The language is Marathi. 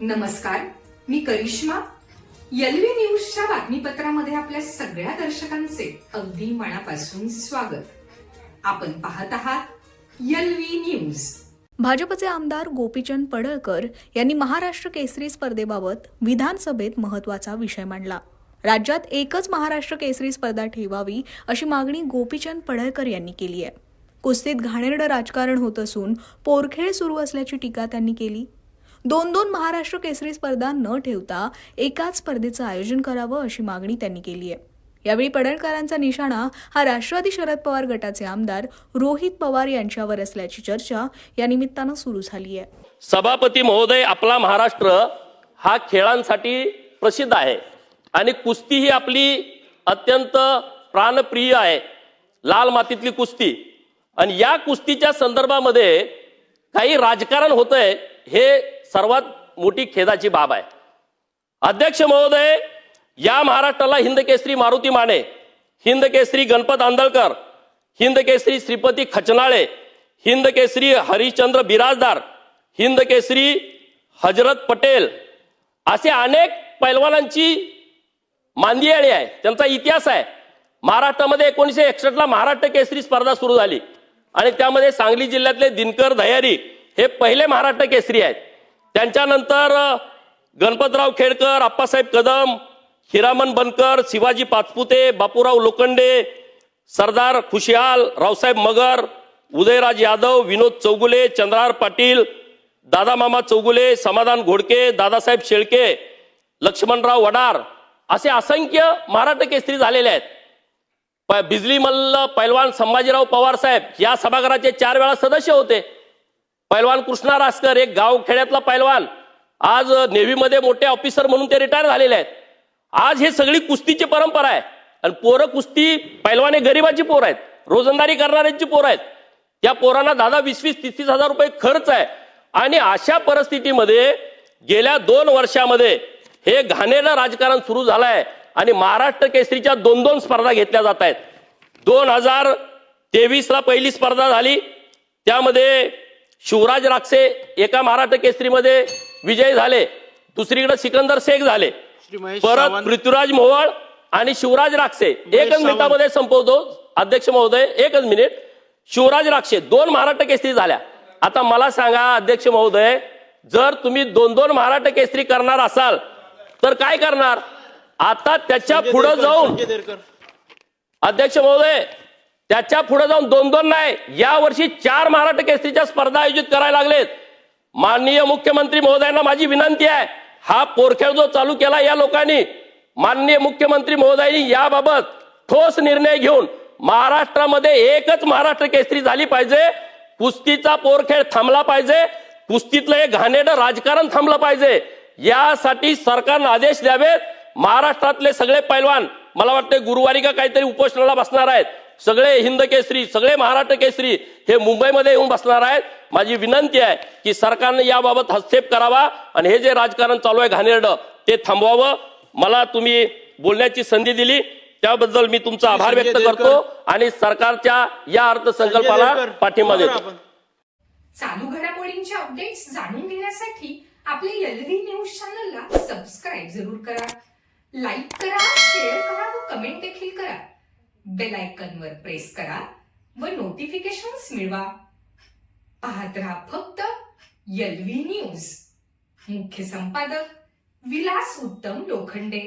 नमस्कार, मी करिश्मा. एलव्ही न्यूजच्या बातमीपत्रामध्ये आपल्या सगळ्या दर्शकांचे अगदी मनापासून स्वागत. आपण पाहत आहात एलव्ही न्यूज. भाजपचे आमदार गोपीचंद पडळकर यांनी महाराष्ट्र केसरी स्पर्धेबाबत विधानसभेत महत्त्वाचा विषय मांडला. राज्यात एकच महाराष्ट्र केसरी स्पर्धा ठेवावी अशी मागणी गोपीचंद पडळकर यांनी केली आहे. कुस्तीत घाणेरडं राजकारण होत असून पोरखेळ सुरू असल्याची टीका त्यांनी केली. दोन महाराष्ट्र केसरी स्पर्धा न ठेवता एकाच स्पर्धेचं आयोजन करावं अशी मागणी त्यांनी केली आहे. यावेळी पडळकरांचा निशाणा हा राष्ट्रवादी शरद पवार गटाचे आमदार रोहित पवार यांच्यावर असल्याची चर्चा या निमित्तानं सुरू झाली आहे. सभापती महोदय, आपला महाराष्ट्र हा खेळांसाठी प्रसिद्ध आहे आणि कुस्ती ही आपली अत्यंत प्राणप्रिय आहे. लाल मातीतली कुस्ती. आणि या कुस्तीच्या संदर्भामध्ये काही राजकारण होतंय हे सर्वात मोठी खेदाची बाब आहे. अध्यक्ष महोदय, या महाराष्ट्राला हिंद केसरी मारुती माने, हिंद केसरी गणपत आंदळकर, हिंद केसरी श्रीपती खचनाळे, हिंद केसरी हरिश्चंद्र बिराजदार, हिंद केसरी हजरत पटेल असे अनेक पैलवानांची मांदियाळी आहे. त्यांचा इतिहास आहे. महाराष्ट्रामध्ये 1961 ला महाराष्ट्र केसरी स्पर्धा सुरू झाली आणि त्यामध्ये सांगली जिल्ह्यातले दिनकर दह्यारी हे पहिले महाराष्ट्र केसरी आहेत. त्यांच्यानंतर गणपतराव खेडकर, आप्पासाहेब कदम, हिरामन बनकर, शिवाजी पाचपुते, बापूराव लोखंडे, सरदार खुशियाल, रावसाहेब मगर, उदयराज यादव, विनोद चौगुले, चंद्रहार पाटील, दादामामा चौगुले, समाधान घोडके, दादासाहेब शेळके, लक्ष्मणराव वडार असे असंख्य महाराष्ट्र केसरी झालेले आहेत. बिजली मल्ल पैलवान संभाजीराव पवार साहेब या सभागृहाचे 4 वेळा सदस्य होते. पैलवान कृष्णा रासकर, एक गाव खेड्यातला पैलवान, आज नेव्हीमध्ये मोठे ऑफिसर म्हणून ते रिटायर झालेले आहेत. आज हे सगळी कुस्तीची परंपरा आहे आणि पोरं कुस्ती पैलवाने गरिबाची पोर आहेत, रोजंदारी करणाऱ्यांची पोर आहेत. त्या पोरांना 20-30 हजार रुपये खर्च आहे. आणि अशा परिस्थितीमध्ये गेल्या 2 वर्षामध्ये हे घाणेरडं राजकारण सुरू झालंय आणि महाराष्ट्र केसरीच्या 2 स्पर्धा घेतल्या जात आहेत. 2023 ला पहिली स्पर्धा झाली, त्यामध्ये शिवराज राक्षे एका महाराष्ट्र केसरीमध्ये विजयी झाले. दुसरीकडे सिकंदर शेख झाले. परत पृथ्वीराज मोहोळ आणि शिवराज राक्षे. एकच मिनिटामध्ये संपवतो अध्यक्ष महोदय, एकच मिनिट. शिवराज राक्षे 2 महाराष्ट्र केसरी झाल्या. आता मला सांगा अध्यक्ष महोदय, जर तुम्ही 2 महाराष्ट्र केसरी करणार असाल तर काय करणार? आता त्याच्या पुढे जाऊन अध्यक्ष महोदय, त्याच्या पुढे जाऊन 2 नाही, या वर्षी 4 महाराष्ट्र केसरीच्या स्पर्धा आयोजित करायला लागलेत. माननीय मुख्यमंत्री महोदयांना माझी विनंती आहे, हा पोरखेळ जो चालू केला या लोकांनी, माननीय मुख्यमंत्री महोदयांनी याबाबत ठोस निर्णय घेऊन महाराष्ट्रामध्ये एकच महाराष्ट्र केसरी झाली पाहिजे. कुस्तीचा पोरखेळ थांबला पाहिजे. कुस्तीतलं हे घाणेरडं राजकारण थांबलं पाहिजे. यासाठी सरकारने आदेश द्यावेत. महाराष्ट्रातले सगळे पैलवान, मला वाटते गुरुवारी का काहीतरी उपोषणाला बसणार आहेत. सगळे हिंद केसरी, सगळे महाराष्ट्र केसरी हे मुंबईमध्ये येऊन बसणार आहेत. माझी विनंती आहे की सरकारने याबाबत हस्तक्षेप करावा आणि हे जे राजकारण चालू आहे घाणेरडं ते थांबवावं. मला तुम्ही बोलण्याची संधी दिली त्याबद्दल मी तुमचा आभार व्यक्त करतो आणि सरकारच्या या अर्थसंकल्पाला पाठिंबा देतो. चालू घडामोडींचे अपडेट्स जाणून घेण्यासाठी आपल्या एलव्ही न्यूज चॅनलला सबस्क्राईब जरूर करा, लाईक करा, शेअर करा व कमेंट देखील करा. बेल आयकॉनवर प्रेस करा व नोटिफिकेशन्स मिळवा. पाहत रहा फक्त एलव्ही न्यूज. मुख्य संपादक विलास उत्तम लोखंडे.